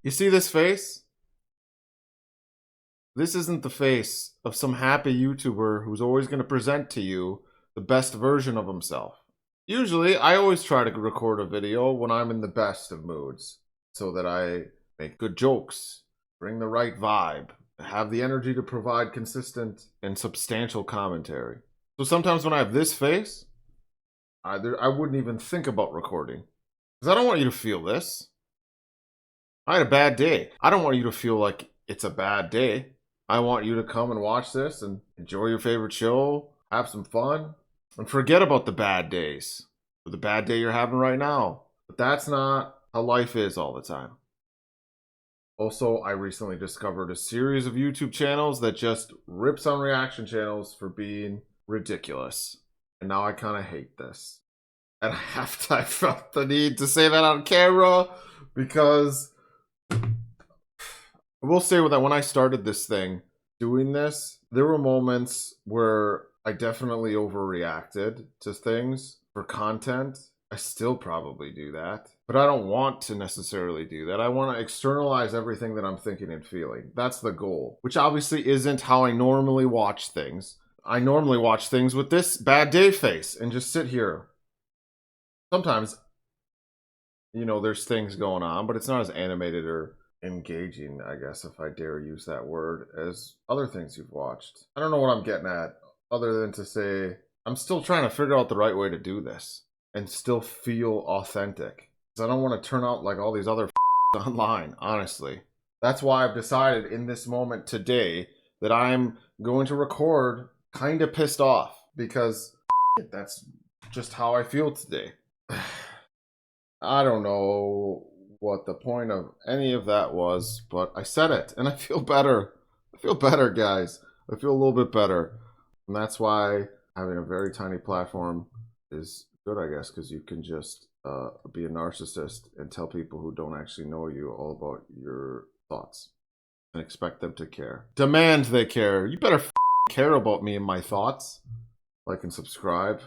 You see this face? This isn't the face of some happy YouTuber who's always going to present to you the best version of himself. Usually, I always try to record a video when I'm in the best of moods so that I make good jokes, bring the right vibe, have the energy to provide consistent and substantial commentary. So sometimes when I have this face, I wouldn't even think about recording. Because I don't want you to feel this. I had a bad day. I don't want you to feel like it's a bad day. I want you to come and watch this and enjoy your favorite show, have some fun, and forget about the bad days or the bad day you're having right now. But that's not how life is all the time. Also, I recently discovered a series of YouTube channels that just rips on reaction channels for being ridiculous. And now I kind of hate this. And I felt the need to say that on camera because I will say that when I started this thing, doing this, there were moments where I definitely overreacted to things for content. I still probably do that, but I don't want to necessarily do that. I want to externalize everything that I'm thinking and feeling. That's the goal, which obviously isn't how I normally watch things. I normally watch things with this bad day face and just sit here. Sometimes, you know, there's things going on, but it's not as animated or engaging, I guess, if I dare use that word, as other things you've watched. I don't know what I'm getting at, other than to say, I'm still trying to figure out the right way to do this and still feel authentic. Because I don't want to turn out like all these other online, honestly. That's why I've decided in this moment today that I'm going to record kind of pissed off, because that's just how I feel today. I don't know what the point of any of that was, but I said it and I feel better. I feel better, guys. I feel a little bit better. And that's why having a very tiny platform is good, I guess, because you can just be a narcissist and tell people who don't actually know you all about your thoughts and expect them to care. Demand they care. You better care about me and my thoughts. Like and subscribe.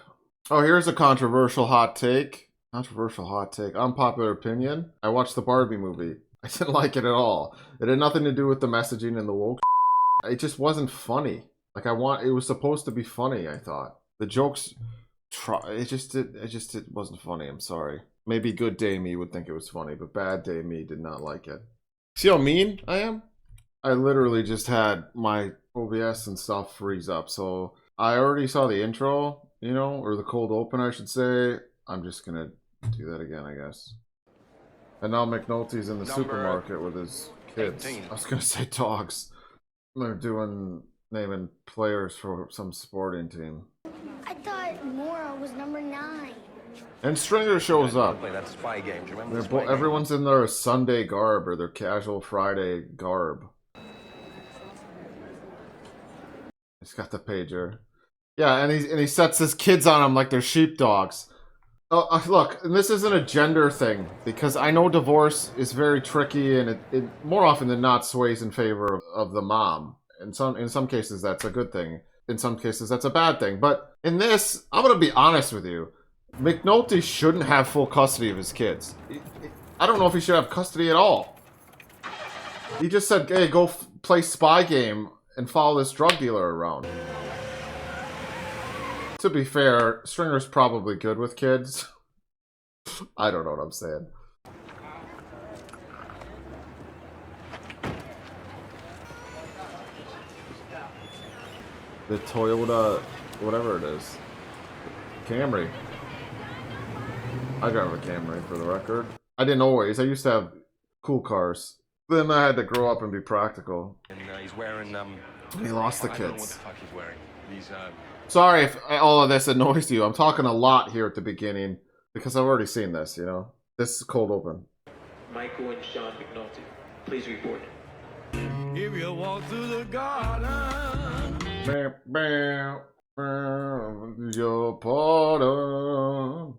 Oh, here's a controversial hot take. Controversial hot take. Unpopular opinion. I watched the Barbie movie. I didn't like it at all. It had nothing to do with the messaging and the woke. It just wasn't funny. Like it was supposed to be funny, I thought. The jokes it wasn't funny. I'm sorry. Maybe good day me would think it was funny, but bad day me did not like it. See how mean I am? I literally just had my OBS and stuff freeze up. So I already saw the intro, you know, or the cold open, I should say. I'm just gonna do that again, I guess. And now McNulty's in the supermarket with his kids. 18. I was gonna say dogs. They're naming players for some sporting team. I thought Mora was number 9. And Stringer shows up. Play that spy game. Do you remember the spy game? Everyone's in their Sunday garb or their casual Friday garb. He's got the pager. Yeah, and he sets his kids on him like they're sheepdogs. Look, and this isn't a gender thing, because I know divorce is very tricky, and it more often than not sways in favor of the mom. In some cases, that's a good thing. In some cases, that's a bad thing. But in this, I'm going to be honest with you. McNulty shouldn't have full custody of his kids. I don't know if he should have custody at all. He just said, hey, go play spy game and follow this drug dealer around. To be fair, Stringer's probably good with kids. I don't know what I'm saying. The Toyota, whatever it is. Camry. I drive a Camry, for the record. I didn't always. I used to have cool cars. Then I had to grow up and be practical. And he's wearing he lost the kids. I don't know what the fuck he's wearing. He's Sorry if all of this annoys you. I'm talking a lot here at the beginning because I've already seen this, you know? This is cold open. Michael and Sean McNulty, please report. If you walk through the garden, bam, bam, bam, your pardon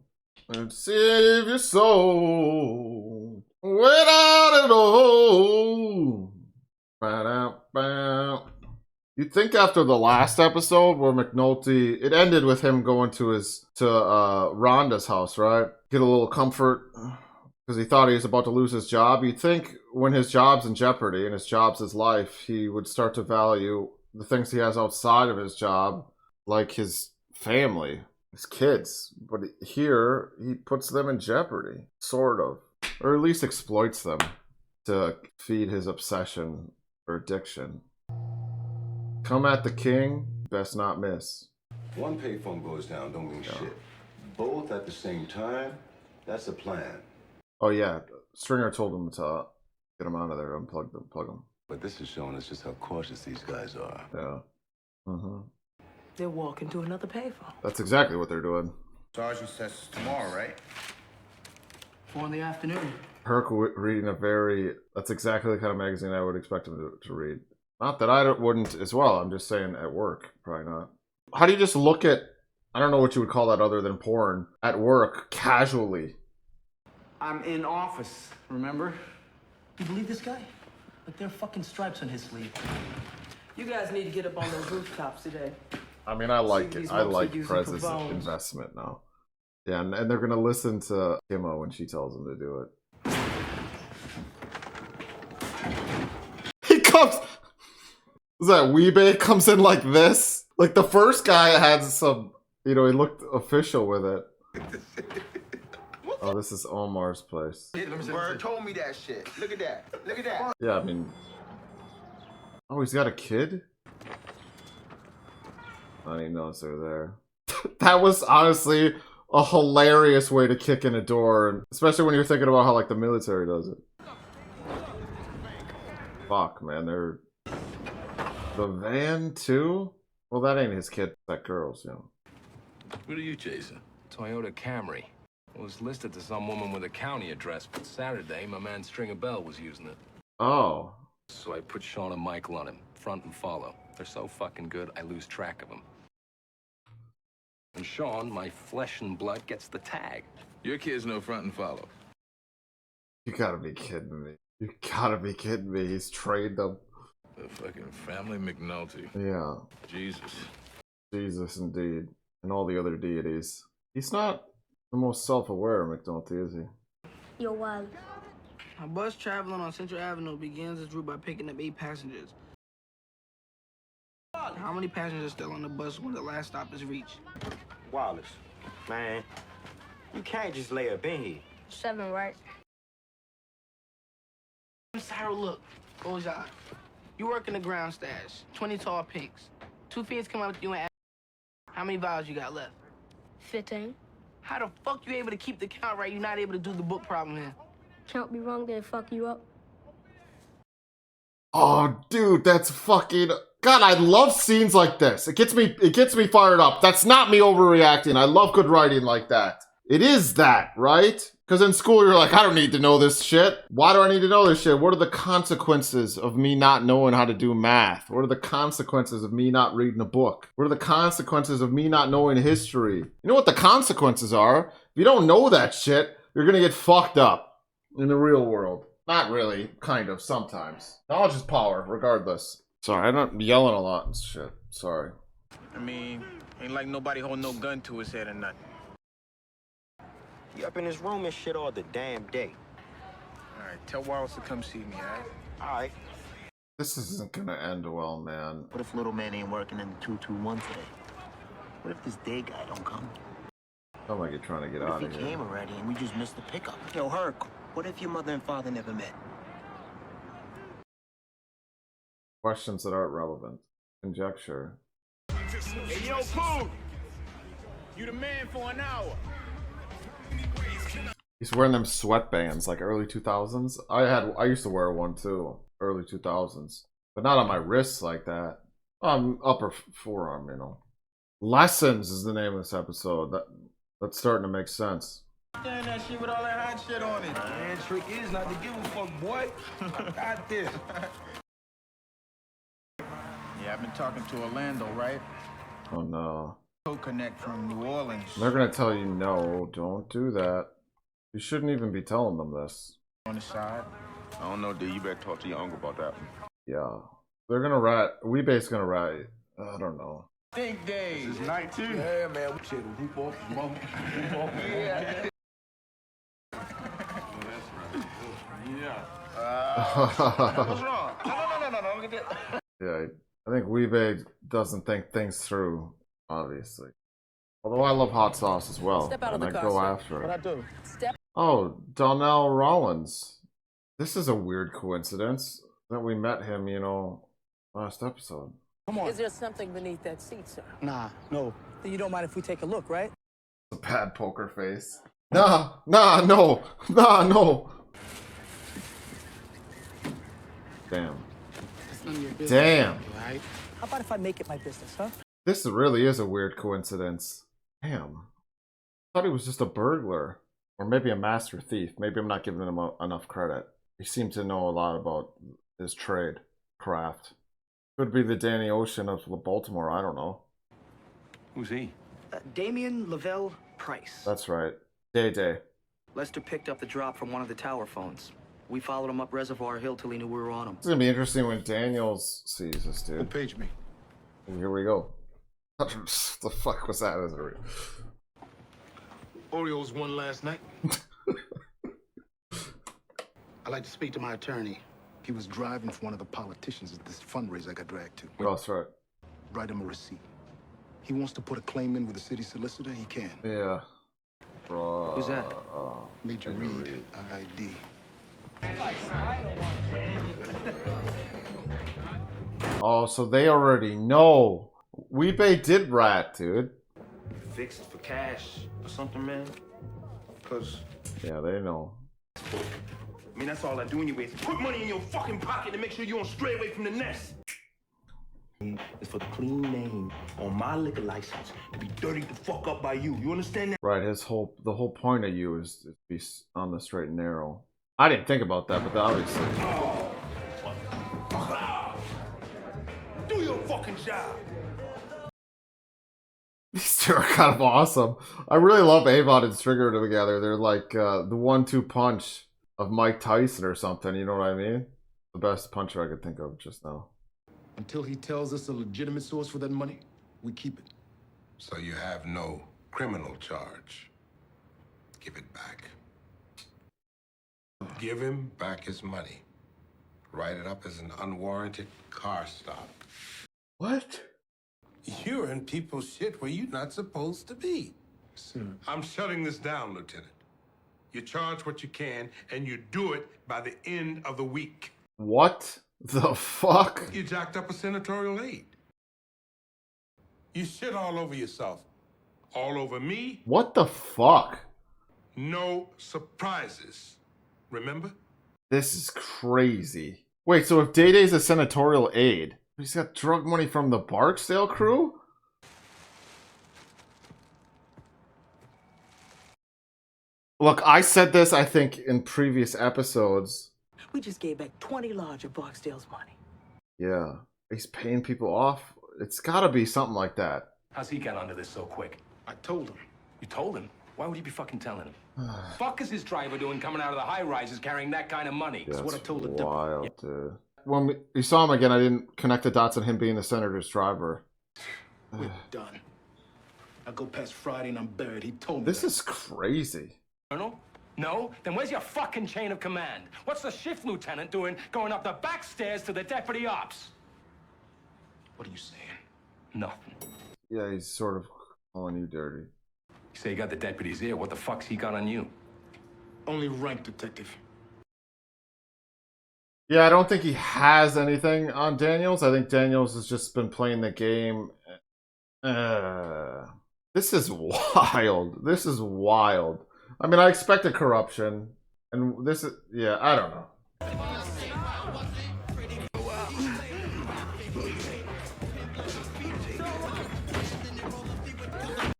and save your soul without it all. Ba-da-ba. You'd think after the last episode where McNulty, it ended with him going to Rhonda's house, right? Get a little comfort. because he thought he was about to lose his job. You'd think when his job's in jeopardy and his job's his life, he would start to value the things he has outside of his job, like his family, his kids. But here, he puts them in jeopardy, sort of. Or at least exploits them to feed his obsession or addiction. Come at the king, best not miss. One payphone goes down, don't mean shit. Both at the same time, that's a plan. Oh yeah, Stringer told him to get him out of there, unplug them, plug them. But this is showing us just how cautious these guys are. Yeah. They're walking to another payphone. That's exactly what they're doing. Sergeant says tomorrow, right? 4 in the afternoon. Herc reading a very... That's exactly the kind of magazine I would expect him to read. Not that I wouldn't as well, I'm just saying at work, probably not. How do you just look at... I don't know what you would call that other than porn. At work, casually. I'm in office, remember? You believe this guy? Like there are fucking stripes on his sleeve. You guys need to get up on those rooftops today. I mean, I like it. I like using Prez's for phones. investment now. Yeah, and they're gonna listen to Kimmo when she tells them to do it. He comes... Is that Weebay comes in like this? Like the first guy had some... You know, he looked official with it. Oh, this is Omar's place. Bird told me that shit. Look at that. Look at that. Yeah, I mean... Oh, he's got a kid? I didn't notice they were there. That was honestly a hilarious way to kick in a door, especially when you're thinking about how, like, the military does it. Fuck, man, they're... The van, too? Well, that ain't his kid. That girl's, you know. What are you chasing? Toyota Camry. It was listed to some woman with a county address, but Saturday, my man Stringer Bell was using it. Oh. So I put Sean and Michael on him, front and follow. They're so fucking good, I lose track of them. And Sean, my flesh and blood, gets the tag. Your kid's no front and follow. You gotta be kidding me. You gotta be kidding me. He's trained them. The fucking family McNulty. Yeah. Jesus. Jesus, indeed. And all the other deities. He's not the most self-aware McNulty, is he? Yo, Wally. A bus traveling on Central Avenue begins its route by picking up 8 passengers. How many passengers are still on the bus when the last stop is reached? Wallace, man, you can't just lay up in here. 7, right? Sarah, look. Close your eyes. You work in the ground stash. 20 tall pinks. 2 fiends come up to you and ask, how many vials you got left? 15. How the fuck you able to keep the count right? You're not able to do the book problem here. Can't be wrong, did it fuck you up? Oh, dude, that's fucking... God, I love scenes like this. It gets me fired up. That's not me overreacting. I love good writing like that. It is that, right? Because in school, you're like, I don't need to know this shit. Why do I need to know this shit? What are the consequences of me not knowing how to do math? What are the consequences of me not reading a book? What are the consequences of me not knowing history? You know what the consequences are? If you don't know that shit, you're gonna get fucked up in the real world. Not really, kind of, sometimes. Knowledge is power, regardless. Sorry, I'm not yelling a lot and shit. Sorry. I mean, ain't like nobody holding no gun to his head or nothing. You up in his room and shit all the damn day. All right, tell Wallace to come see me, all right? All right. This isn't gonna end well, man. What if little man ain't working in the 221 today? What if this day guy don't come? Sound like you're trying to get What out if of he here. came already and we just missed the pickup? Yo, Herc, what if your mother and father never met? Questions that aren't relevant. Conjecture. Hey, yo, Pooh! You the man for an hour. He's wearing them sweatbands like early 2000s. I used to wear one too, early 2000s, but not on my wrists like that. Upper forearm, you know. Lessons is the name of this episode. That's starting to make sense. Stand that shit with all that hot shit on it. Man, trick is not to give a fuck, boy. I got this. Yeah, I've been talking to Orlando, right? Oh no. Co-connect from New Orleans. They're gonna tell you no, don't do that. You shouldn't even be telling them this. On the side. I don't know, dude. You better talk to your uncle about that one. Yeah. They're gonna rat. Weebase gonna rat. I don't know. Think days. This is night too. Yeah, man. We shit. Hoop off, mama. Hoop off. Yeah. What's wrong? No. Yeah, I think Weebay doesn't think things through, obviously. Although I love hot sauce as well, Step out of and the I car, go sir. after What it. I do? Step. Oh, Donnell Rollins. This is a weird coincidence that we met him, you know, last episode. Come on. Is there something beneath that seat, sir? Nah, no. You don't mind if we take a look, right? A bad poker face. No. Damn. It's none of your business. Damn. Right? How about if I make it my business, huh? This really is a weird coincidence. Damn. I thought he was just a burglar. Or maybe a master thief. Maybe I'm not giving him enough credit. He seemed to know a lot about his trade, craft. Could be the Danny Ocean of Baltimore, I don't know. Who's he? Damien Lavelle Price. That's right. Day. Lester picked up the drop from one of the tower phones. We followed him up Reservoir Hill till he knew we were on him. It's gonna be interesting when Daniels sees this Who dude. paged me? And here we go. The fuck was that? Orioles won last night. I'd like to speak to my attorney. He was driving for one of the politicians at this fundraiser I got dragged to. Oh, that's right. Write him a receipt. He wants to put a claim in with the city solicitor, he can. Yeah. Who's that? Major Reed, ID. Oh, so they already know. Weebay did rat, dude. Fix it for cash or something, man. Cause Yeah, they know. I mean, that's all I do anyways. Put money in your fucking pocket and make sure you don't stray away from the nest. It's for the clean name on my liquor license to be dirty the fuck up by you. You understand that? Right, the whole point of you is to be on the straight and narrow. I didn't think about that, but obviously. Do your fucking job. These two are kind of awesome. I really love Avon and Stringer together. They're like the 1-2 punch of Mike Tyson or something. You know what I mean? The best puncher I could think of just now. until he tells us a legitimate source for that money, we keep it. So you have no criminal charge. Give it back. Give him back his money. Write it up as an unwarranted car stop. What? You're in people's shit where you're not supposed to be. Sir. I'm shutting this down, Lieutenant. You charge what you can, and you do it by the end of the week. What the fuck? You jacked up a senatorial aide. You shit all over yourself. All over me. What the fuck? No surprises. Remember? This is crazy. Wait, so if Day Day's a senatorial aide, he's got drug money from the Barksdale crew? Look, I said this, I think, in previous episodes. We just gave back 20 large of Barksdale's money. Yeah, he's paying people off. It's gotta be something like that. How's he got onto this so quick? I told him. You told him? Why would you be fucking telling him? Fuck is his driver doing coming out of the high rises carrying that kind of money? That's what I told the wild, dude. When we saw him again, I didn't connect the dots on him being the senator's driver. We're done. I go past Friday and I'm buried. He told me This that. is crazy. Colonel? No? Then where's your fucking chain of command? What's the shift lieutenant doing going up the back stairs to the deputy ops? What are you saying? Nothing. Yeah, he's sort of calling you dirty. You say you got the deputy's ear. What the fuck's he got on you? Only rank detective. Yeah, I don't think he has anything on Daniels. I think Daniels has just been playing the game. This is wild. This is wild. I mean, I expected corruption. And this is... Yeah, I don't know.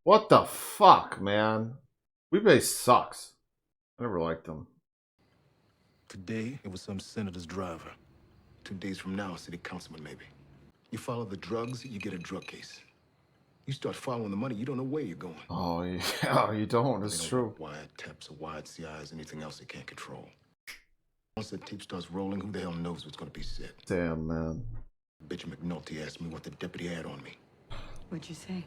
What the fuck, man? Weebay sucks. I never liked him. Today, it was some senator's driver. 2 days from now, a city councilman, maybe. You follow the drugs, you get a drug case. You start following the money, you don't know where you're going. Oh, yeah, you don't. It's true. Wiretaps or wired CIs, anything else they can't control. Once that tape starts rolling, who the hell knows what's going to be said? Damn, man. Bitch McNulty asked me what the deputy had on me. What'd you say?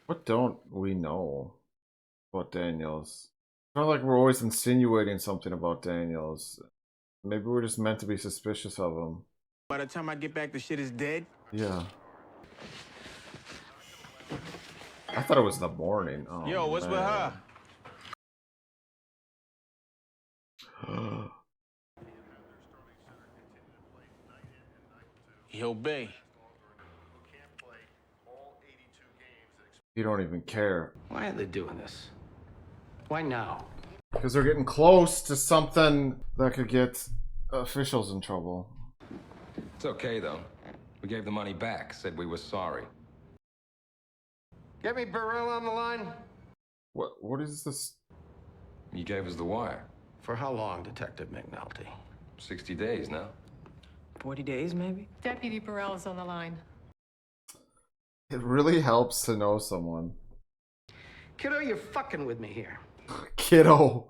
What don't we know about Daniels? Not like we're always insinuating something about Daniels. Maybe we're just meant to be suspicious of him. By the time I get back, the shit is dead. Yeah. I thought it was the morning. Oh, Yo, what's with her? Yo, Bay. You don't even care. Why are they doing this? Why now? Because they're getting close to something that could get officials in trouble. It's okay, though. We gave the money back, said we were sorry. Get me Burrell on the line? What is this? You gave us the wire. For how long, Detective McNulty? 60 days now. 40 days, maybe? Deputy Burrell is on the line. It really helps to know someone. Kiddo, you're fucking with me here. Kiddo.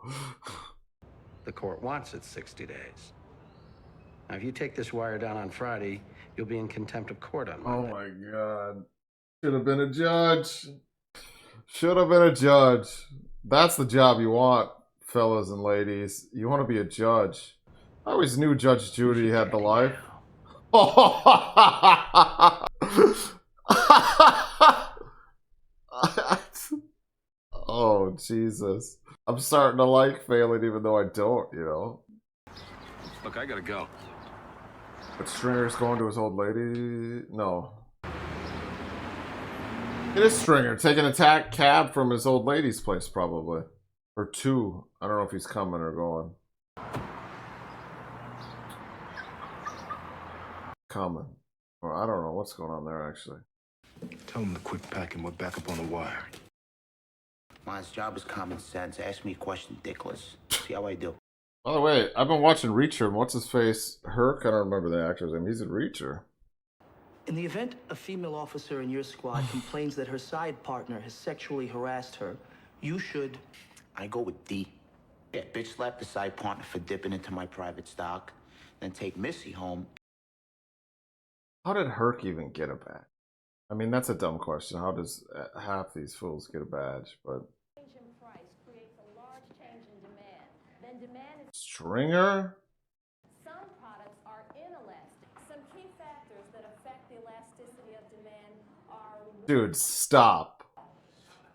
The court wants it 60 days. Now, if you take this wire down on Friday, you'll be in contempt of court on Monday. Oh my god. Should have been a judge. Should have been a judge. That's the job you want, fellas and ladies. You want to be a judge. I always knew Judge Judy had the life. Oh, Jesus. I'm starting to like failing even though I don't, you know? Look, I gotta go. But Stringer's going to his old lady? No. It is Stringer taking a cab from his old lady's place, probably. Or two. I don't know if he's coming or going. Coming. Or I don't know what's going on there, actually. Tell him to quit packing. We're back up on the wire. My job is common sense. Ask me a question, dickless. See how I do. By the way, I've been watching Reacher, and what's his face? Herc? I don't remember the actor's name. He's in Reacher. In the event a female officer in your squad complains that her side partner has sexually harassed her, you should... I go with D. Yeah, bitch slap the side partner for dipping into my private stock, then take Missy home. How did Herc even get a badge? I mean, that's a dumb question. How does half these fools get a badge? But Stringer? Some products are inelastic. Some key factors that affect the elasticity of demand are... Dude, stop.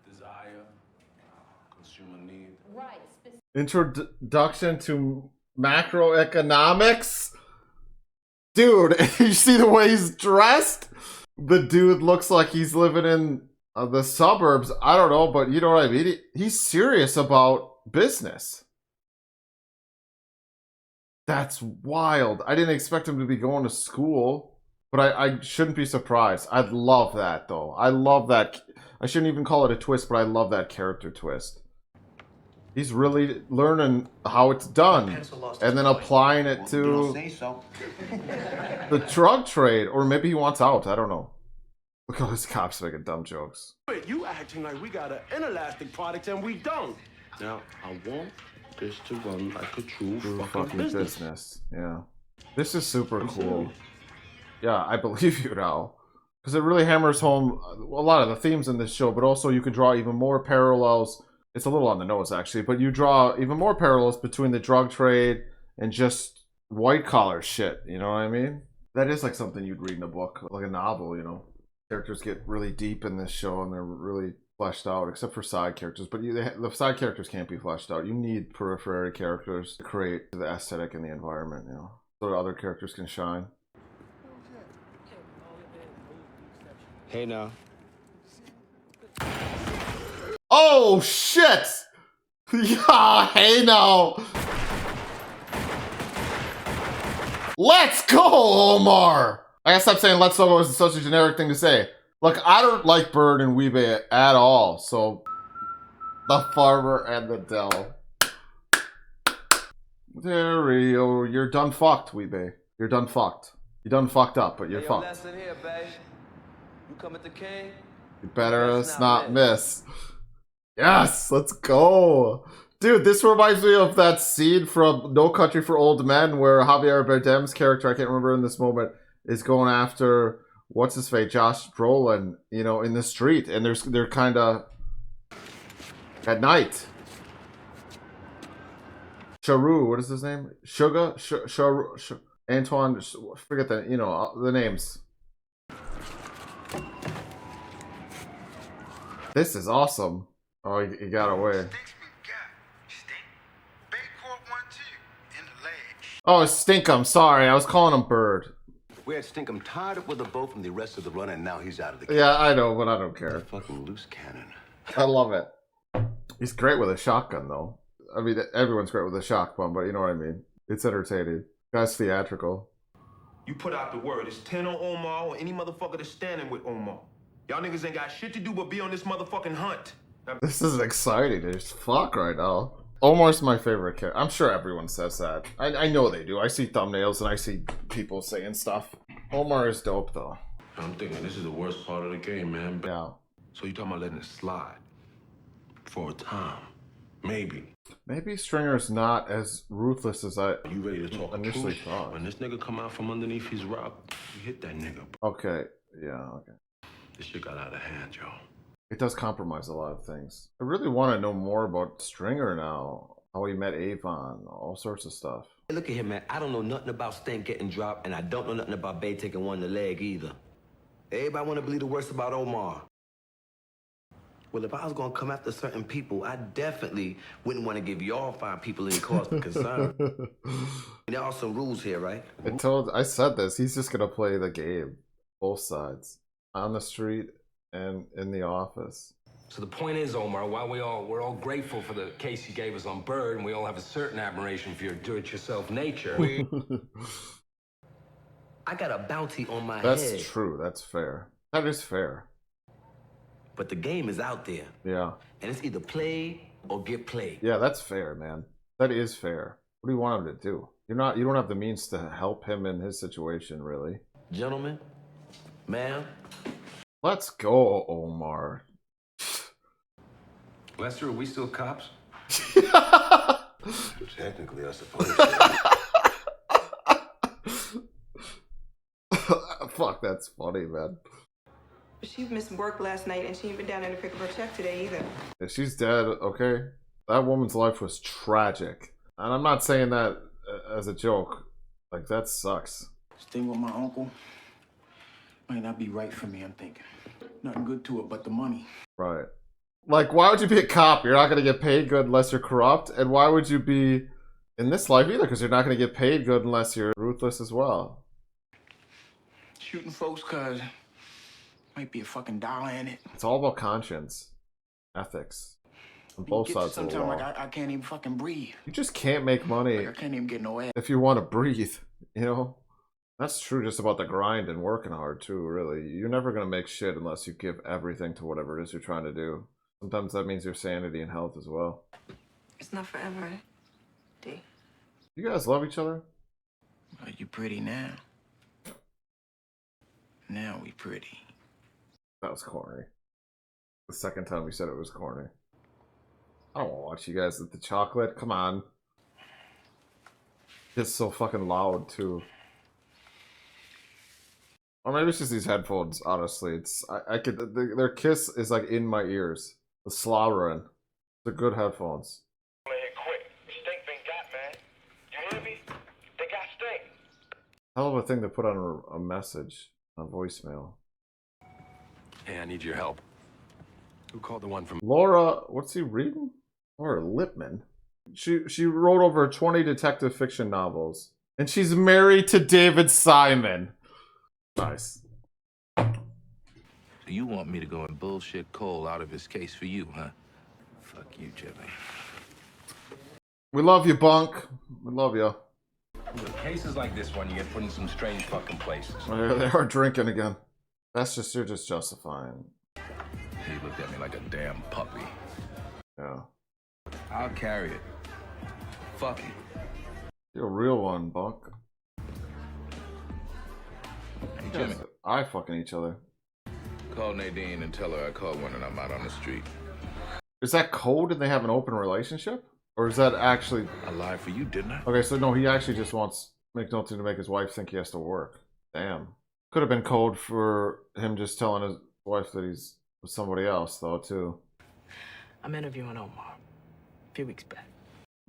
Desire, consumer need. Right. Introduction to macroeconomics? Dude, you see the way he's dressed? The dude looks like he's living in the suburbs. I don't know, but you know what I mean? He's serious about business. That's wild. I didn't expect him to be going to school, but I shouldn't be surprised. I'd love that, though. I love that. I shouldn't even call it a twist, but I love that character twist. He's really learning how it's done and then applying it to the drug trade. Or maybe he wants out. I don't know. Look at all these cops making dumb jokes. Wait, you acting like we got an inelastic product and we don't. Now, I want this to run like a true fucking business. Yeah. This is super cool. Yeah, I believe you now. Because it really hammers home a lot of the themes in this show, but also you can draw even more parallels. It's a little on the nose, actually, but you draw even more parallels between the drug trade and just white-collar shit, you know what I mean? That is like something you'd read in a book, like a novel, you know? Characters get really deep in this show, and they're really fleshed out, except for side characters, but the side characters can't be fleshed out. You need periphery characters to create the aesthetic and the environment, you know? So other characters can shine. Hey, now. Oh, shit! Yeah, hey now! Let's go, Omar! I gotta stop saying let's go is such a generic thing to say. Look, I don't like Bird and Weebay at all, so... The Farmer and the Dell. There you go. You're done fucked, Weebay. You're done fucked. You done fucked up, but you're fucked. Lesson here, babe. You come at the king. You better not miss. Yes, let's go. Dude, this reminds me of that scene from No Country for Old Men where Javier Bardem's character, I can't remember in this moment, is going after, what's his face, Josh Brolin, you know, in the street. And they're kind of at night. Charu, what is his name? Sugar? Antoine, forget the, you know, the names. This is awesome. Oh, he got away. Oh, it's Stinkum. Sorry, I was calling him Bird. We had Stinkum tied up with a bow from the rest of the run, and now he's out of the cage. Yeah, I know, but I don't care. Fucking loose cannon. I love it. He's great with a shotgun, though. I mean, everyone's great with a shotgun, but you know what I mean. It's entertaining. Guy's theatrical. You put out the word. It's 10 on Omar or any motherfucker that's standing with Omar. Y'all niggas ain't got shit to do but be on this motherfucking hunt. This is exciting as fuck right now. Omar's my favorite character. I'm sure everyone says that. I know they do. I see thumbnails and I see people saying stuff. Omar is dope, though. I'm thinking this is the worst part of the game, man. Yeah. So you talking about letting it slide for a time? Maybe. Maybe Stringer's not as ruthless as I You ready to talk initially truth? thought. When this nigga come out from underneath his rock, you hit that nigga. Okay. Yeah, okay. This shit got out of hand, yo. It does compromise a lot of things. I really want to know more about Stringer now. How he met Avon, all sorts of stuff. Hey, look at here, man. I don't know nothing about Stank getting dropped, and I don't know nothing about Bay taking one in the leg either. Everybody want to believe the worst about Omar. Well, if I was going to come after certain people, I definitely wouldn't want to give y'all 5 people any cause for concern. There are some rules here, right? I said this. He's just going to play the game. Both sides. On the street and in the office. So the point is, Omar, while we're all grateful for the case you gave us on Bird, and we all have a certain admiration for your do-it-yourself nature. I got a bounty on my head. That's true. That's fair. That is fair. But the game is out there. Yeah. And it's either play or get played. Yeah, that's fair, man. That is fair. What do you want him to do? You don't have the means to help him in his situation, really. Gentlemen, ma'am. Let's go, Omar. Lester, are we still cops? Technically, I suppose. Fuck, that's funny, man. She missed work last night and she ain't been down there to pick up her check today either. If she's dead, okay? That woman's life was tragic. And I'm not saying that as a joke. Like, that sucks. Staying with my uncle might not be right for me, I'm thinking. Nothing good to it but the money. Right. Like, why would you be a cop? You're not going to get paid good unless you're corrupt. And why would you be in this life either? Because you're not going to get paid good unless you're ruthless as well. Shooting folks cause might be a fucking dollar in it. It's all about conscience. Ethics. On both sides of the law. Like I can't even fucking breathe. You just can't make money. Like I can't even get no air. If you want to breathe, you know? That's true just about the grind and working hard too, really. You're never going to make shit unless you give everything to whatever it is you're trying to do. Sometimes that means your sanity and health as well. It's not forever, D. You guys love each other? Well, you pretty now. Now we pretty. That was corny. The second time we said it was corny. I don't want to watch you guys at the chocolate. Come on. It's so fucking loud too. Or maybe it's just these headphones, honestly. It's their kiss is like in my ears. The slobbering. They're good headphones. Hell of a thing to put on a message, on voicemail. Hey, I need your help. Who called the one from... Laura, what's he reading? Laura Lippman. She wrote over 20 detective fiction novels. And she's married to David Simon. Nice. So you want me to go and bullshit Cole out of his case for you, huh? Fuck you, Jimmy. We love you, Bunk. We love you. With cases like this one, you get put in some strange fucking places. Oh, they are drinking again. You're just justifying. He looked at me like a damn puppy. Yeah. I'll carry it. Fuck you. You're a real one, Bunk. Hey, Jimmy. I fucking each other. Call Nadine and tell her I called when I'm out on the street. Is that code and they have an open relationship? Or is that actually... I lied for you, didn't I? Okay, so no, he actually just wants McNulty to make his wife think he has to work. Damn. Could have been code for him just telling his wife that he's with somebody else, though, too. I'm interviewing Omar a few weeks back.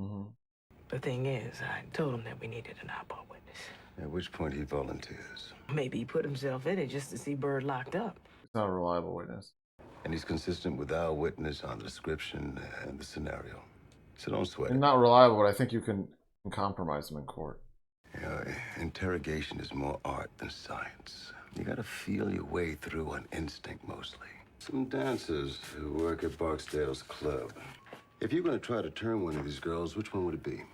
Mm-hmm. The thing is, I told him that we needed an eyeball witness. At which point he volunteers. Maybe he put himself in it just to see Bird locked up. It's not a reliable witness. And he's consistent with our witness on the description and the scenario. So don't sweat it. And not reliable, but I think you can compromise him in court. You know, interrogation is more art than science. You gotta feel your way through on instinct mostly. Some dancers who work at Barksdale's club. If you're gonna try to turn one of these girls, which one would it be?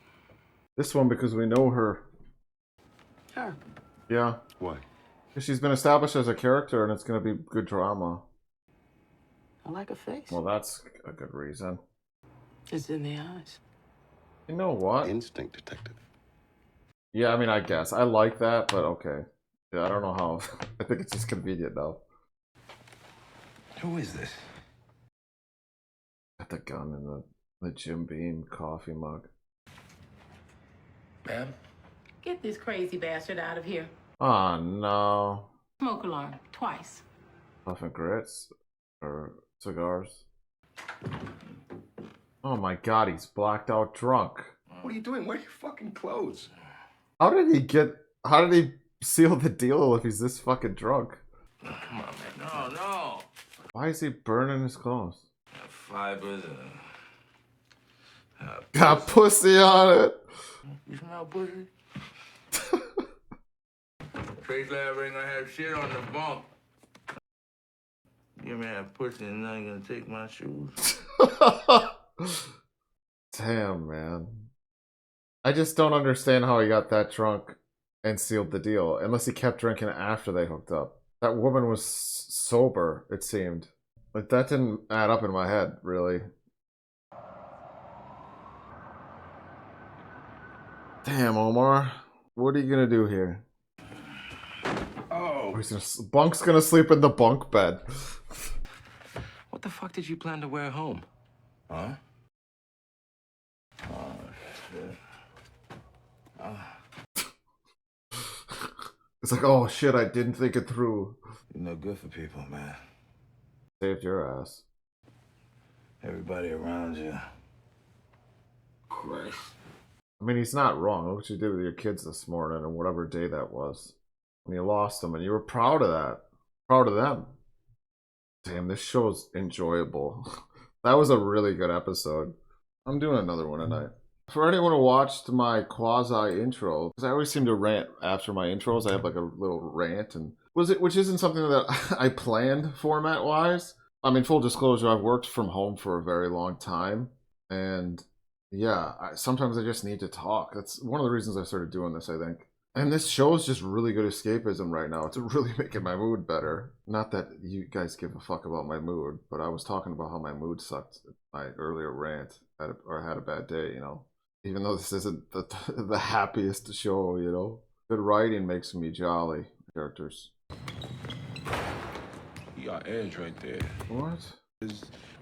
This one, because we know her. Her. Yeah. Why? Because she's been established as a character and it's going to be good drama. I like her face. Well, that's a good reason. It's in the eyes. You know what? Instinct detective. Yeah, I mean, I guess. I like that, but okay. Yeah, I don't know how. I think it's just convenient though. Who is this? Got the gun in the Jim Beam coffee mug. Ma'am? Get this crazy bastard out of here. Oh no. Smoke alarm, twice. Puffing grits? Or cigars? Oh my god, he's blacked out drunk. What are you doing? Where are your fucking clothes? How did he seal the deal if he's this fucking drunk? Come on, man. No. Why is he burning his clothes? Fibers and... Got pussy on it. You smell pussy? Trace Lab ain't gonna have shit on the bump. Give me that pussy and now you're gonna take my shoes. Damn, man. I just don't understand how he got that drunk and sealed the deal, unless he kept drinking after they hooked up. That woman was sober, it seemed. Like, that didn't add up in my head, really. Damn, Omar. What are you gonna do here? Oh. Bunk's gonna sleep in the bunk bed. What the fuck did you plan to wear home? Huh? Oh, shit. It's like, oh shit, I didn't think it through. You're no good for people, man. Saved your ass. Everybody around you. Christ. I mean, he's not wrong. Look what you did with your kids this morning and whatever day that was. When you lost them and you were proud of that. Proud of them. Damn, this show's enjoyable. That was a really good episode. I'm doing another one tonight. For anyone who watched my quasi intro, because I always seem to rant after my intros, I have like a little rant, and which isn't something that I planned format wise. I mean, full disclosure, I've worked from home for a very long time, and yeah, sometimes I just need to talk. That's one of the reasons I started doing this, I think. And this show is just really good escapism right now. It's really making my mood better. Not that you guys give a fuck about my mood, but I was talking about how my mood sucked in my earlier rant, or I had a bad day, you know. Even though this isn't the happiest show, you know. Good writing makes me jolly. Characters. You got Edge right there. What?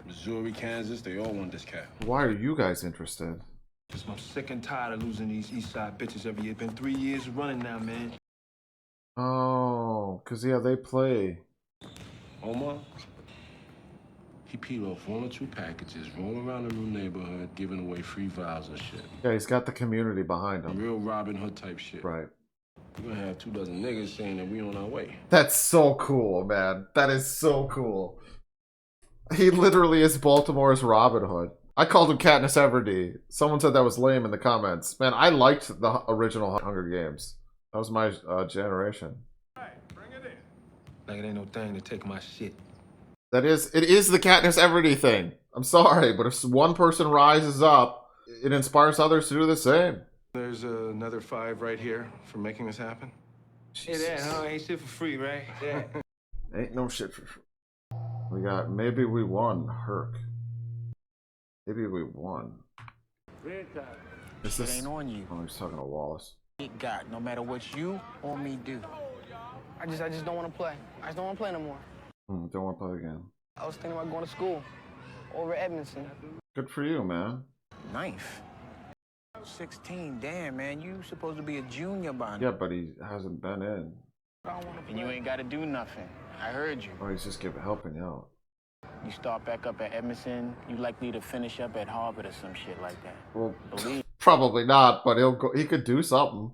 Missouri, Kansas, they all want this cat. Why are you guys interested? Cause I'm sick and tired of losing these East Side bitches every year. It's been 3 years running now, man. Oh, because yeah, they play. Omar, he peeled off 1 or 2 packages, rolling around the new neighborhood, giving away free vials and shit. Yeah, he's got the community behind him. Real Robin Hood type shit. Right. We're gonna have 24 niggas saying that we on our way. That's so cool, man. That is so cool. He literally is Baltimore's Robin Hood. I called him Katniss Everdeen. Someone said that was lame in the comments. Man, I liked the original Hunger Games. That was my generation. Like it ain't no thing to take my shit. It is the Katniss Everdeen thing. I'm sorry, but if one person rises up, it inspires others to do the same. There's another 5 right here for making this happen. Hey, that, huh? Ain't shit for free, right? Yeah. Ain't no shit for free. We got Maybe We Won, Herc. Maybe We Won. Is this... It ain't on you. Oh, he's talking to Wallace. It got no matter what you or me do. I just don't want to play. I just don't want to play no more. Don't want to play again. I was thinking about going to school over at Edmondson. Good for you, man. Knife. 16, damn, man. You supposed to be a junior by now. Yeah, but he hasn't been in. I don't want to play. And you ain't got to do nothing. I heard you. Or he's just helping you out. You start back up at Edmondson, you likely to finish up at Harvard or some shit like that. Well, Believe. Probably not, but he could do something.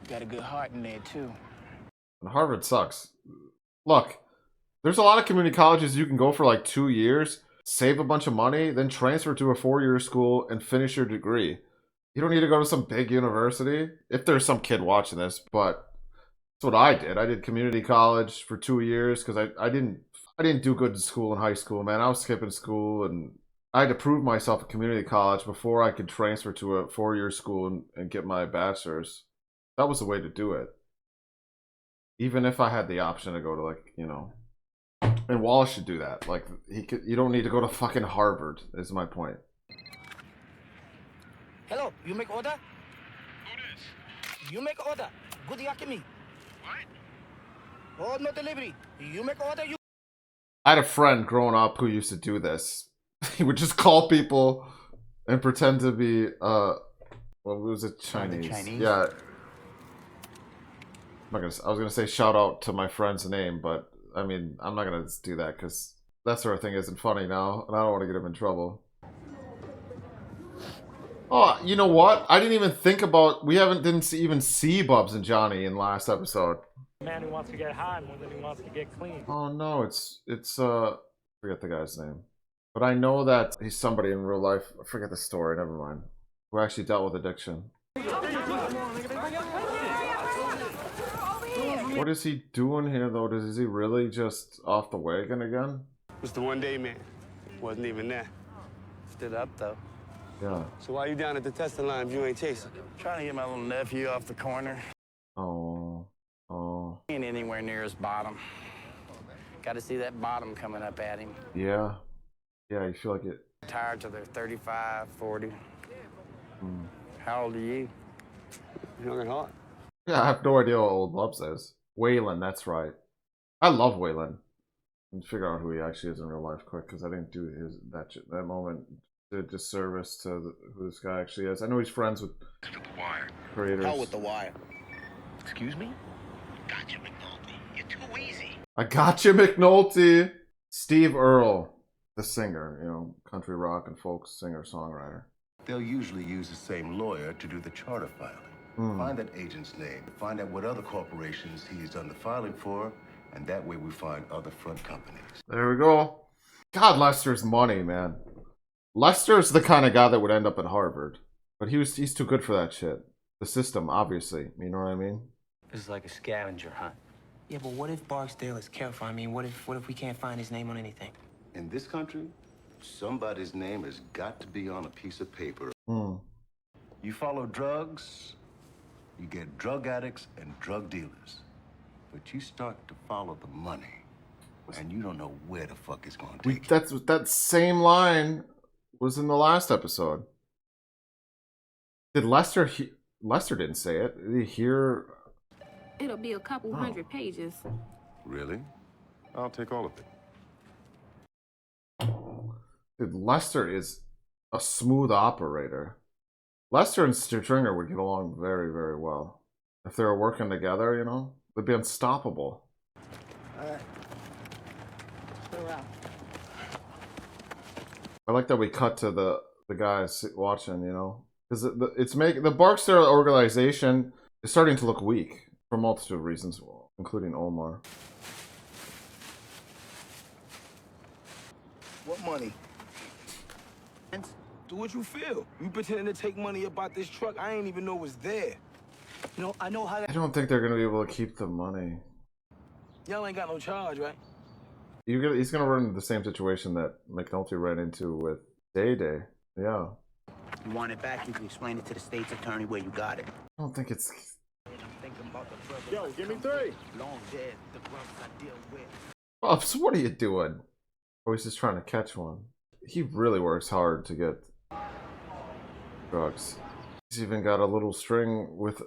Got a good heart in there, too. And Harvard sucks. Look, there's a lot of community colleges you can go for like 2 years, save a bunch of money, then transfer to a 4-year school and finish your degree. You don't need to go to some big university. If there's some kid watching this, but that's what I did. I did community college for 2 years because I didn't do good in school in high school, man. I was skipping school, and I had to prove myself at community college before I could transfer to a 4-year school and get my bachelor's. That was the way to do it. Even if I had the option to go to, like, you know, and Wallace should do that. Like, you don't need to go to fucking Harvard, is my point. Hello, you make order? Who this? You make order. Good yakimi. What? Oh, no delivery. You make order, you... I had a friend growing up who used to do this. He would just call people and pretend to be, well, it was a Chinese. Yeah. I was gonna say shout out to my friend's name, but I mean, I'm not gonna do that because that sort of thing isn't funny now, and I don't want to get him in trouble. Oh, you know what? I didn't even think about. We didn't even see Bubs and Johnny in last episode. Man who wants to get high more than he wants to get clean. Oh no, it's forget the guy's name, but I know that he's somebody in real life. I forget the story. Never mind. Who actually dealt with addiction. What is he doing here, though? Is he really just off the wagon again? It's the one-day man. Wasn't even there. Stood up, though. Yeah. So why you down at the testing line if you ain't chasing? Trying to get my little nephew off the corner. Oh. Oh. Ain't anywhere near his bottom. Got to see that bottom coming up at him. Yeah. Yeah, you feel like it. Tired till they're 35, 40. Hmm. How old are you? Young and hot. Yeah, I have no idea what old Bubs is. Waylon, that's right. I love Waylon. And figure out who he actually is in real life quick, because I didn't do that moment did disservice to who this guy actually is. I know he's friends with creators. Hell with The Wire. Excuse me? Gotcha, McNulty. You're too easy. I gotcha, McNulty. Steve Earle, the singer, you know, country rock and folk singer-songwriter. They'll usually use the same lawyer to do the charter filing. Find that agent's name, find out what other corporations he's done the filing for, and that way we find other front companies. There we go. God, Lester's money, man. Lester's the kind of guy that would end up at Harvard. But he's too good for that shit. The system, obviously. You know what I mean? This is like a scavenger hunt. Yeah, but what if Barksdale is careful? I mean, what if we can't find his name on anything? In this country, somebody's name has got to be on a piece of paper. You follow drugs, you get drug addicts and drug dealers. But you start to follow the money, and you don't know where the fuck it's going to take you. That same line was in the last episode. Did Lester didn't say it. Did he hear? It'll be a couple hundred pages. Really? I'll take all of it. Dude, Lester is a smooth operator. Lester and Stringer would get along very, very well. If they were working together, you know, they'd be unstoppable. All right. Still around. I like that we cut to the guys watching, you know, because the Barksdale organization is starting to look weak for a multitude of reasons, including Omar. What money? Do what you feel. You pretending to take money about this truck I ain't even know was there. You know, I know how I don't think they're gonna be able to keep the money. Y'all ain't got no charge, right? He's gonna run into the same situation that McNulty ran into with Day Day. Yeah. You want it back, you can explain it to the state's attorney where you got it. I don't think it's. Yo, give me 3. Long dead, the brothers I deal with. Bubs, what are you doing? Oh, he's just trying to catch one. He really works hard to get drugs. He's even got a little string with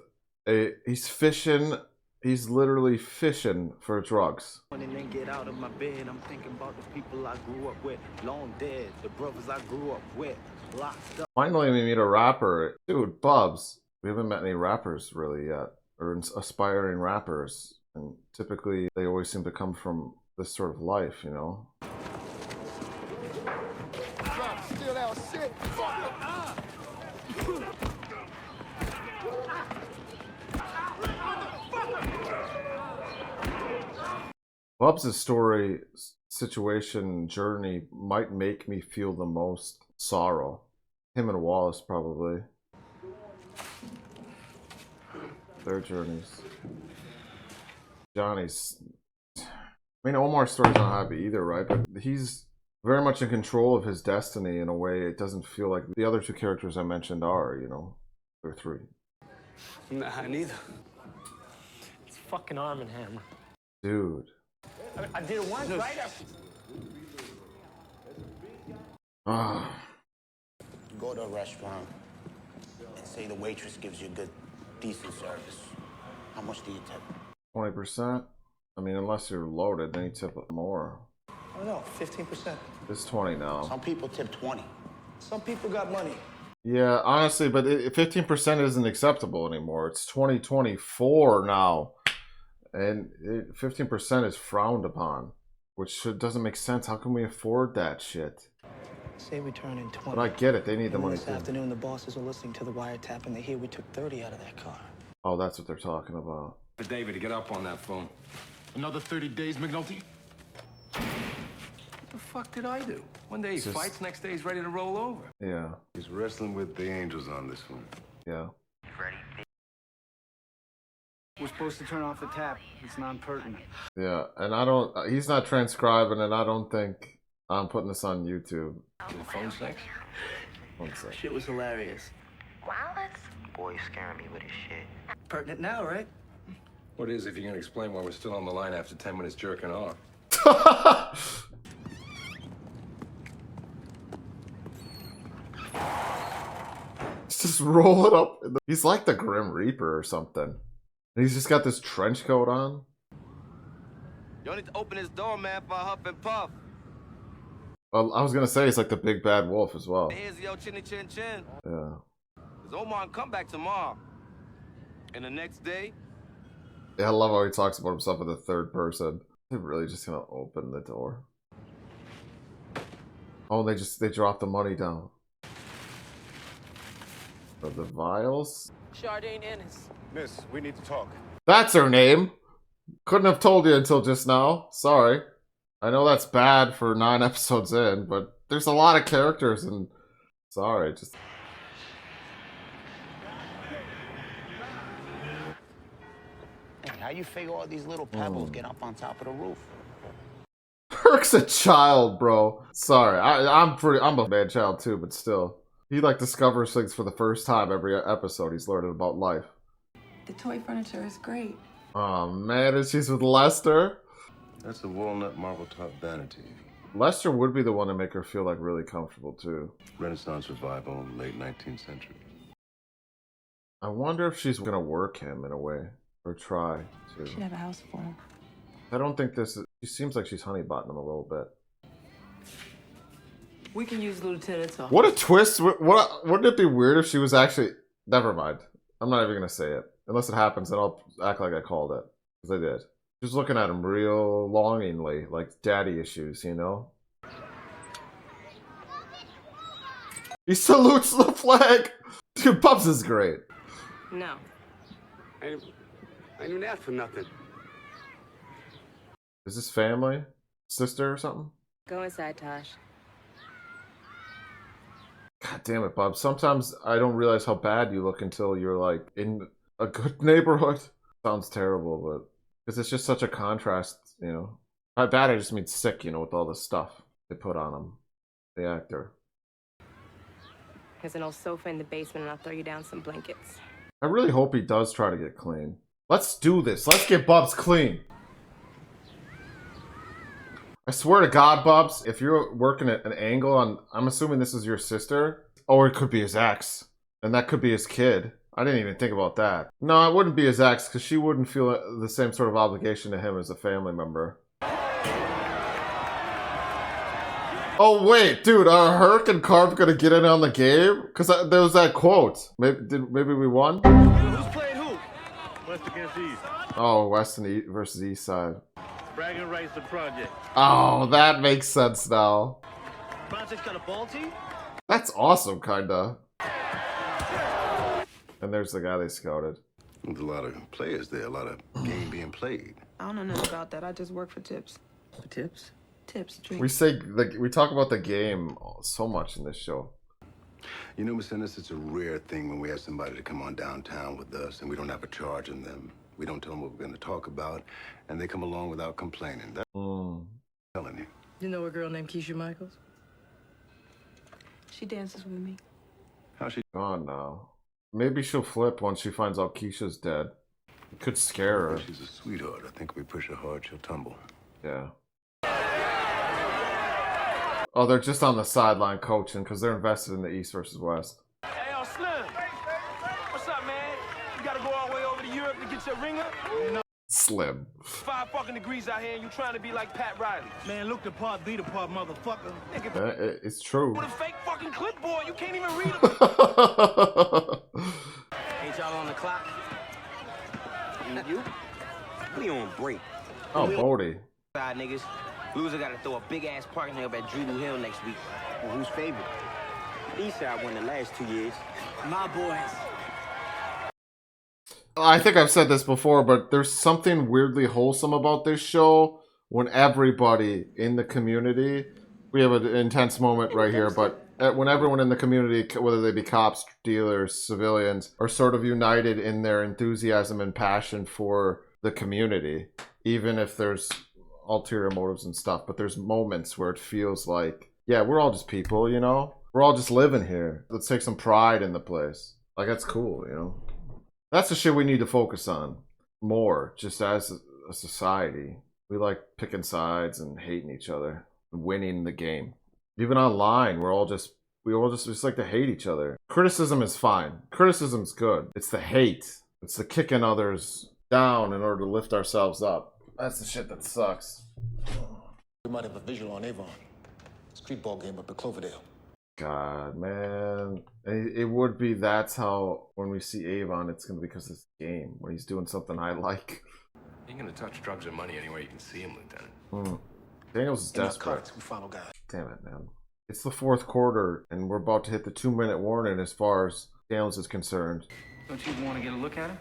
he's fishing. He's literally fishing for drugs. And then get out of my bed, I'm thinking about the people I grew up with. Long dead, the brothers I grew up with. Locked up. Finally, we meet a rapper. Dude, Bubs. We haven't met any rappers really yet, or aspiring rappers. And typically, they always seem to come from this sort of life, you know? Steal our shit. Bubs' story, situation, journey might make me feel the most sorrow. Him and Wallace, probably. Their journeys. Johnny's... I mean, Omar's story's not happy either, right? But he's very much in control of his destiny in a way it doesn't feel like the other two characters I mentioned are, you know? Or three. Nah, neither. It's fucking Arm and Hammer. Dude. I did it once, right? Ah. Go to a restaurant and say the waitress gives you good, decent service. How much do you tip? 20%? I mean, unless you're loaded, then you tip more. Oh no, 15%. It's 20 now. Some people tip 20. Some people got money. Yeah, honestly, but 15% isn't acceptable anymore. It's 2024 now. And 15% is frowned upon, which doesn't make sense. How can we afford that shit? Say we turn in 20. But I get it. They need the And money this too. afternoon, the bosses are listening to the wiretap, and they hear we took 30 out of that car. Oh, that's what they're talking about. David, to get up on that phone. Another 30 days, McNulty? What the fuck did I do? One day he Just- fights, next day he's ready to roll over. Yeah. He's wrestling with the angels on this one. Yeah. We're supposed to turn off the tap. It's non-pertinent. Yeah. And I don't... He's not transcribing, and I don't think I'm putting this on YouTube. The phone sex? One sec. Shit was hilarious. Wallace? Boy, you're scaring me with his shit. Pertinent now, right? What is if you can explain why we're still on the line after 10 minutes jerking off? Just roll it up. He's like the Grim Reaper or something. And he's just got this trench coat on. You don't need to open this door, man, for a huff and puff. Well, I was gonna say he's like the big bad wolf as well. Here's your chinny chin chin. Yeah. Cause Omar can come back tomorrow. And the next day, Yeah, I love how he talks about himself in the third person. They're really just gonna open the door. Oh, they drop the money down. The vials? Chardane Ennis. Miss, we need to talk. That's her name! Couldn't have told you until just now. Sorry. I know that's bad for 9 episodes in, but there's a lot of characters and... Sorry, just... Hey, how you figure all these little pebbles get up on top of the roof? Herc's a child, bro. Sorry, I'm a bad child too, but still. He like discovers things for the first time every episode. He's learning about life. The toy furniture is great. Oh man, and she's with Lester? That's a walnut marble top vanity. Lester would be the one to make her feel like really comfortable too. Renaissance revival, late 19th century. I wonder if she's gonna work him in a way. Or try to. Should have a house for him. I don't think this is... She seems like she's honeybotting him a little bit. We can use Lieutenant's office. What a twist! Wouldn't it be weird if she was actually... Never mind. I'm not even gonna say it. Unless it happens, then I'll act like I called it. Because I did. She was looking at him real longingly, like daddy issues, you know? He salutes the flag! Dude, Bubs is great. No. I didn't even ask for nothing. Is this family? Sister or something? Go inside, Tosh. God damn it, Bob. Sometimes I don't realize how bad you look until you're like in a good neighborhood. Sounds terrible, but because it's just such a contrast, you know. By bad, I just mean sick, you know, with all the stuff they put on him. The actor. There's an old sofa in the basement, and I'll throw you down some blankets. I really hope he does try to get clean. Let's do this. Let's get Bubs clean. I swear to God, Bubs, if you're working at an angle on... I'm assuming this is your sister. Or it could be his ex. And that could be his kid. I didn't even think about that. No, it wouldn't be his ex, because she wouldn't feel the same sort of obligation to him as a family member. Oh, wait, dude, are Herc and Carp gonna get in on the game? Because there was that quote. Maybe we won? Who's playing who? West against East. Oh, West and East versus East Side. Bragging rights to Project. Oh, that makes sense now. Project's got a ball team? That's awesome, kinda. And there's the guy they scouted. There's a lot of players there, a lot of game being played. I don't know nothing about that. I just work for tips. For tips? Tips, drinks. We talk about the game so much in this show. You know, Miss Ennis, it's a rare thing when we have somebody to come on downtown with us and we don't have a charge on them. We don't tell them what we're going to talk about, and they come along without complaining. That's telling you. You know a girl named Keisha Michaels? She dances with me. How's she? Oh no. Maybe she'll flip once she finds out Keisha's dead. It could scare her. She's a sweetheart. I think if we push her hard, she'll tumble. Yeah. Oh, they're just on the sideline coaching because they're invested in the East versus West. Hey, yo, Slim. What's up, man? You gotta go all the way over to Europe to get your ringer? No. Slim. 5 fucking degrees out here and you trying to be like Pat Riley. Man, look the part, be the part, motherfucker. Nigga, It's true. with a fake fucking clipboard, you can't even read it. Ain't y'all on the clock? You? We on break. Oh, Bodie. Side niggas. Loser gotta throw a big ass parking up at Drewell Hill next week. Well, who's favorite? Eastside won the last 2 years. My boys. I think I've said this before, but there's something weirdly wholesome about this show when everybody in the community, we have an intense moment right here, but when everyone in the community, whether they be cops, dealers, civilians, are sort of united in their enthusiasm and passion for the community, even if there's ulterior motives and stuff, but there's moments where it feels like, yeah, we're all just people, you know? We're all just living here. Let's take some pride in the place. Like, that's cool, you know? That's the shit we need to focus on more, just as a society. We like picking sides and hating each other, and winning the game. Even online, we all just like to hate each other. Criticism is fine. Criticism's good. It's the hate. It's the kicking others down in order to lift ourselves up. That's the shit that sucks. We might have a visual on Avon. Street ball game up at Cloverdale. God, man. It would be that's how, when we see Avon, it's going to be because of this game, when he's doing something I like. You ain't gonna touch drugs or money anywhere you can see him, Lieutenant. Daniels is desperate. We follow guys. Damn it, man. It's the 4th quarter, and we're about to hit the 2-minute warning as far as Daniels is concerned. Don't you want to get a look at him?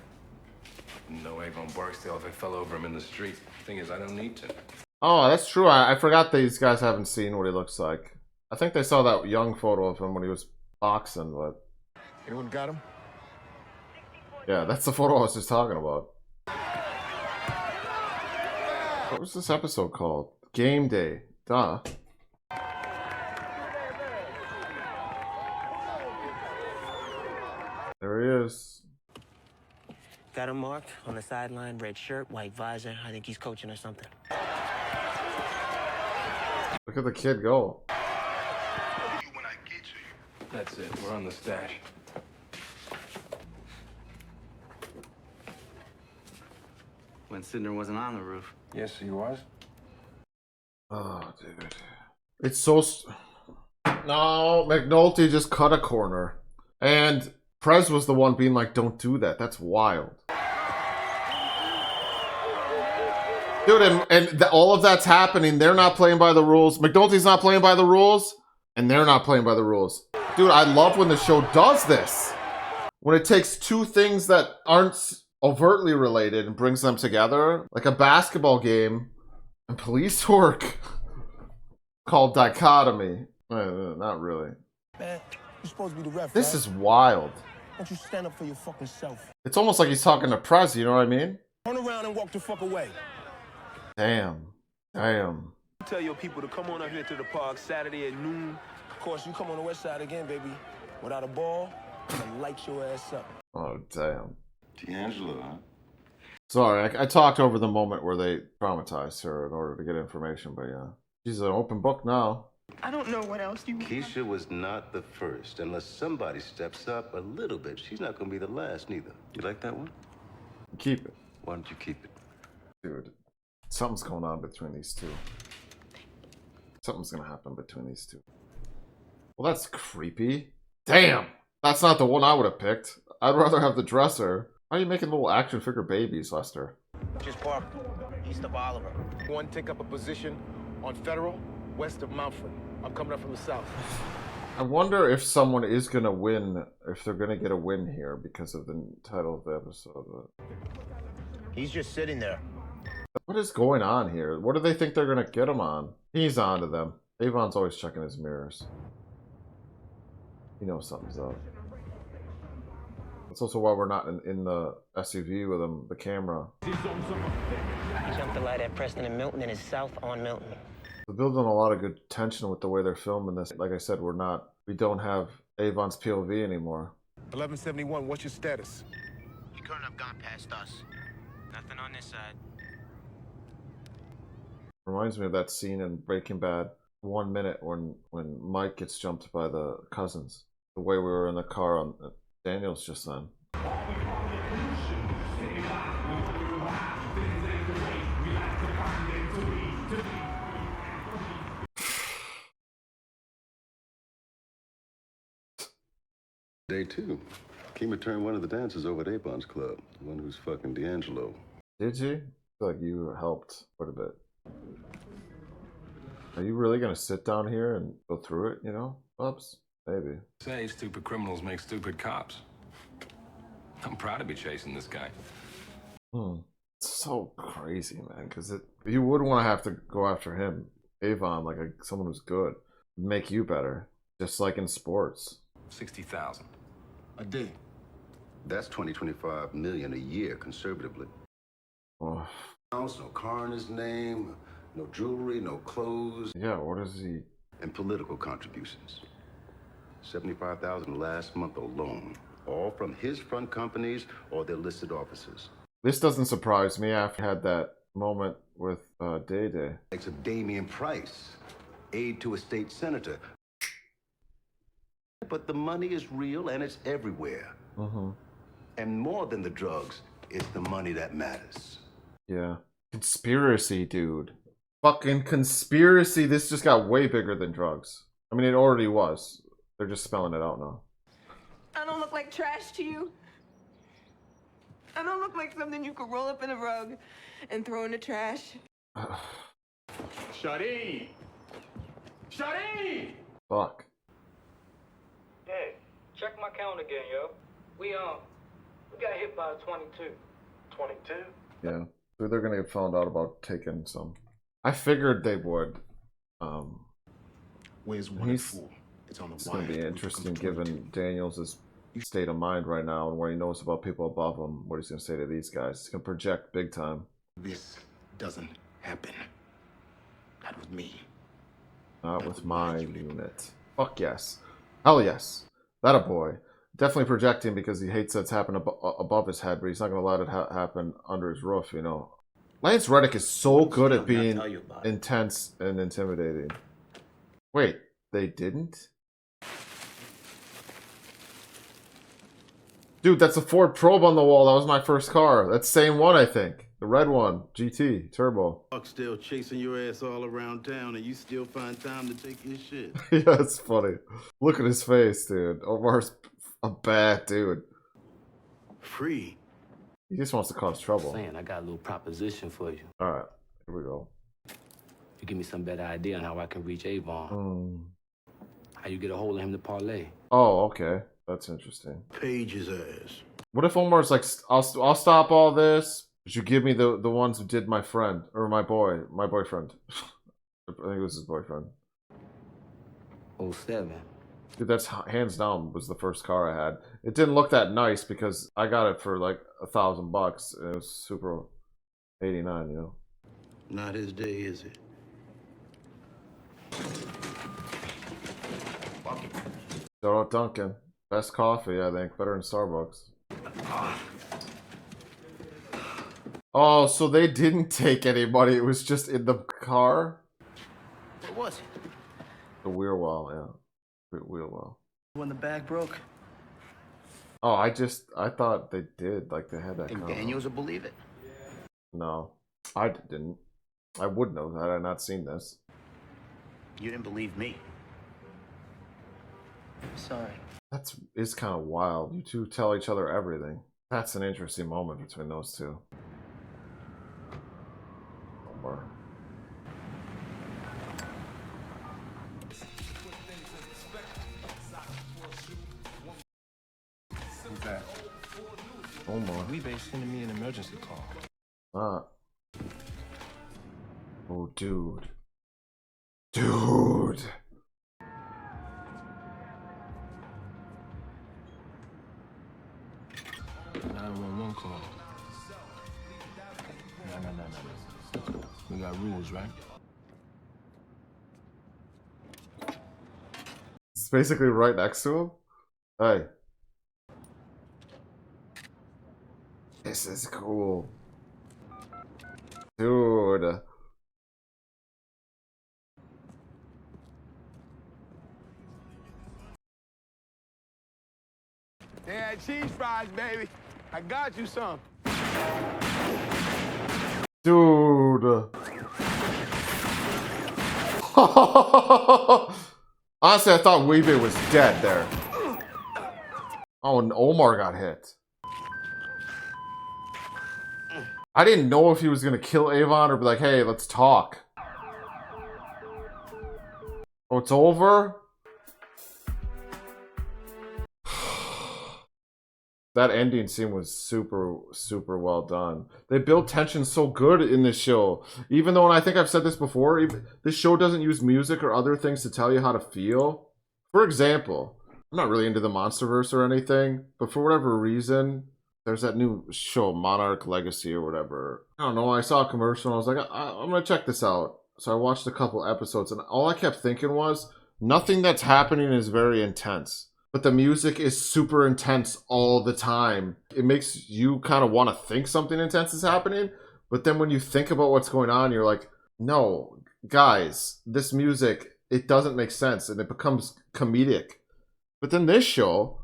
No Avon Barksdale if I fell over him in the street. Thing is, I don't need to. Oh, that's true. I forgot these guys haven't seen what he looks like. I think they saw that young photo of him when he was boxing, but... Anyone got him? Yeah, that's the photo I was just talking about. What was this episode called? Game Day. Duh. There he is. Got him marked on the sideline, red shirt, white visor. I think he's coaching or something. Look at the kid go. That's it. We're on the stash. When Sidner wasn't on the roof. Yes, he was. Oh, dude. It's so... No, McNulty just cut a corner. And Prez was the one being like, don't do that. That's wild. Dude, and all of that's happening. They're not playing by the rules. McNulty's not playing by the rules. And they're not playing by the rules. Dude, I love when the show does this. When it takes two things that aren't overtly related and brings them together. Like a basketball game and police work. Called Dichotomy. Not really. Man, you're supposed to be the ref, This right? is wild. Why don't you stand up for your fucking self? It's almost like he's talking to Prez, you know what I mean? Turn around and walk the fuck away. Damn. Damn. Tell your people to come on up here to the park Saturday at noon. Of course, you come on the west side again, baby. Without a ball, I'm gonna light your ass up. Oh, damn. D'Angelo, huh? Sorry, I talked over the moment where they traumatized her in order to get information, but yeah. She's an open book now. I don't know what else you... Keisha was not the first. Unless somebody steps up a little bit, she's not going to be the last, neither. You like that one? Keep it. Why don't you keep it? Dude, something's going on between these two. Something's going to happen between these two. Well, that's creepy. Damn! That's not the one I would have picked. I'd rather have the dresser. Why are you making little action figure babies, Lester? Just park east of Oliver. One, take up a position on Federal, west of Mountford. I'm coming up from the south. I wonder if someone is gonna win, if they're gonna get a win here because of the title of the episode. He's just sitting there. What is going on here? What do they think they're gonna get him on? He's on to them. Avon's always checking his mirrors. He knows something's up. That's also why we're not in the SUV with him, the camera. He jumped the light at Preston and Milton and is south on Milton. They're building a lot of good tension with the way they're filming this. Like I said, we don't have Avon's POV anymore. 1171, what's your status? He couldn't have gone past us. Nothing on this side. Reminds me of that scene in Breaking Bad, 1 minute when Mike gets jumped by the cousins. The way we were in the car on Daniels just then. Day 2. Kima turned one of the dancers over at Avon's club. The one who's fucking D'Angelo. Did you? I feel like you helped quite a bit. Are you really gonna sit down here and go through it, you know? Oops. Maybe. Say stupid criminals make stupid cops. I'm proud to be chasing this guy. It's so crazy, man, because you would want to have to go after him. Avon, like someone who's good, would make you better. Just like in sports. 60,000. A day. That's 25 million a year, conservatively. Oh. House, no car in his name, no jewelry, no clothes. Yeah, what is he? And political contributions. 75,000 last month alone. All from his front companies or their listed offices. This doesn't surprise me after I had that moment with Day Day. Likes of Damian Price, aide to a state senator. But the money is real and it's everywhere. And more than the drugs, it's the money that matters. Yeah. Conspiracy, dude. Fucking conspiracy. This just got way bigger than drugs. I mean, it already was. They're just spelling it out now. I don't look like trash to you. I don't look like something you could roll up in a rug and throw in the trash. Shadi! Shadi! Fuck. Hey, check my count again, yo. We got hit by a 22. 22? Yeah. So they're gonna get found out about taking some. I figured they would. Where's 1 and 4? It's on the It's gonna be interesting given Daniels' state of mind right now and what he knows about people above him, what he's gonna say to these guys. He's gonna project big time. This doesn't happen. Not with me. Not with my unit. Fuck yes. Hell yes. That a boy. Definitely projecting because he hates that's happened above his head, but he's not gonna let it happen under his roof, you know. Lance Reddick is so good at being intense and intimidating. Wait, they didn't? Dude, that's a Ford Probe on the wall. That was my first car. That same one, I think. The red one. GT. Turbo. Still chasing your ass all around town and you still find time to take your shit. Yeah, it's funny. Look at his face, dude. Omar's a bad dude. Free. He just wants to cause trouble. Saying, I got a little proposition for you. Alright, here we go. You give me some better idea on how I can reach Avon. How you get a hold of him to parlay. Oh, okay. That's interesting. Page's ass. What if Omar's like, I'll stop all this, but you give me the ones who did my friend, or my boyfriend. I think it was his boyfriend. 07. Dude, that's hands down was the first car I had. It didn't look that nice because I got it for like $1,000 and it was super 89, you know. Not his day, is it? Shout out Duncan. Best coffee, I think. Better than Starbucks. Oh, so they didn't take anybody. It was just in the car? What was it? The wheel well, yeah. Wheel well. When the bag broke? Oh, I thought they did. Like they had that Think kind Daniels will believe it? No, I didn't. I wouldn't have had I not seen this. You didn't believe me. Sorry. That is kind of wild. You two tell each other everything. That's an interesting moment between those two. Omar. Omar. We base sending me an emergency call. Oh, dude. Dude. 911 call. No. We got rules, right? It's basically right next to him. Hey. This is cool. Dude. They had cheese fries, baby. I got you some. Dude. Honestly, I thought Weebay was dead there. Oh, and Omar got hit. I didn't know if he was gonna kill Avon or be like, hey, let's talk. Oh, it's over? That ending scene was super, super well done. They build tension so good in this show. Even though, and I think I've said this before, this show doesn't use music or other things to tell you how to feel. For example, I'm not really into the Monsterverse or anything, but for whatever reason, there's that new show, Monarch Legacy or whatever. I don't know, I saw a commercial and I was like, I'm gonna check this out. So I watched a couple episodes and all I kept thinking was, nothing that's happening is very intense. But the music is super intense all the time. It makes you kind of want to think something intense is happening. But then when you think about what's going on, you're like, no, guys, this music, it doesn't make sense. And it becomes comedic. But then this show,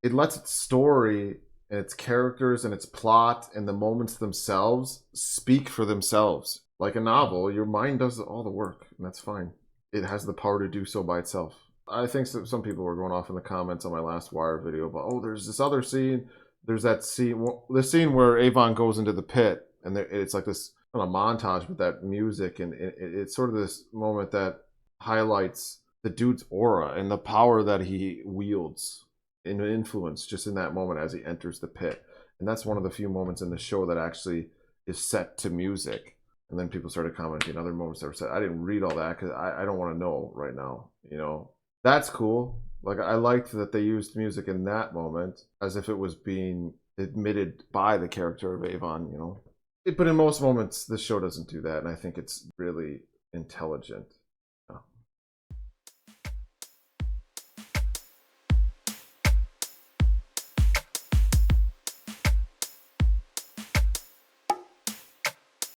it lets its story and its characters and its plot and the moments themselves speak for themselves. Like a novel, your mind does all the work. And that's fine. It has the power to do so by itself. I think some people were going off in the comments on my last Wire video about, oh, there's this other scene. There's that scene, the scene where Avon goes into the pit, and it's like this kind of montage with that music, and it's sort of this moment that highlights the dude's aura and the power that he wields in influence just in that moment as he enters the pit. And that's one of the few moments in the show that actually is set to music. And then people started commenting other moments that were set. I didn't read all that because I don't want to know right now, you know. That's cool. Like, I liked that they used music in that moment as if it was being admitted by the character of Avon, you know. But in most moments, the show doesn't do that, and I think it's really intelligent.